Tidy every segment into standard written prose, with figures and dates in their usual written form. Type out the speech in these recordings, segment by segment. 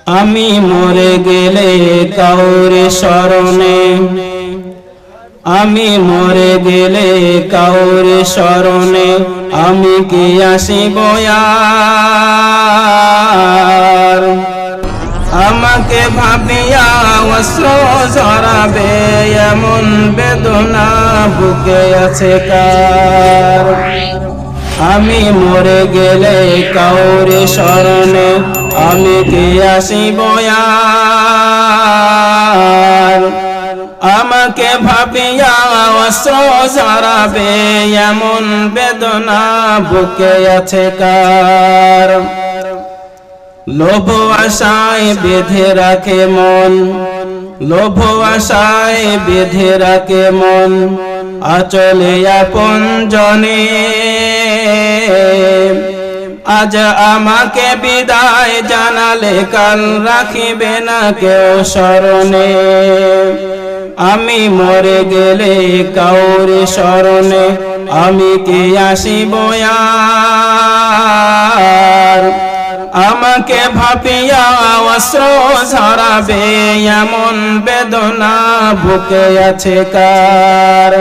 আমি মরে গেলে কাউরে শরণে, আমি মরে গেলে কাউরে শরণে আমি কি আসিব আর। আমাকে ভাবিয়া অশ্র ঝরাবে এমন বেদনা বুকে আছে কার। আমি মরে গেলে কাউরে শরণে আমি কি আসিব আর। আমাকে ভাবিয়া অশ্র ঝরাবে এমন বেদনা বুকে আছে কার। লোভ আশায় বেঁধে রাখে মন, লোভ আশায় বেঁধে রাখে মন আচলে আপন জনে। আজ আমাকে বিদায় জানালে কাল রাখিবে না কেউ স্মরণে। আমি মরে গেলে কাউরে শরণে আমি কি আসিব আর। আমাকে ভাবিয়া অশ্র ঝরাবে এমন বেদনা বুকে আছে কার।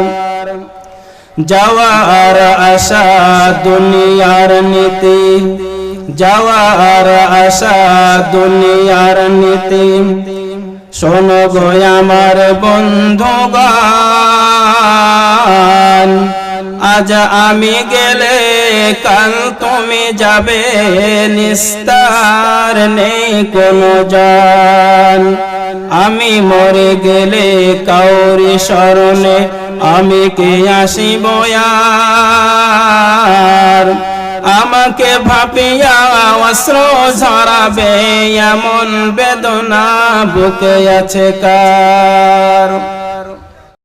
যাওয়ার আশা দুনিয়ার নীতি, যাওয়ার আশা দুনিয়ার নীতি। শোনো গো আমার বন্ধুগণ, আজ আমি গেলে কাল তুমি যাবে নিস্তার নেই কোনো জান। আমি মরে গেলে কাউরি শরণে আমি কি আসিব আর। আমাকে ভাবিয়া অশ্র ঝরাবে এমন বেদনা বুকে আছে কার।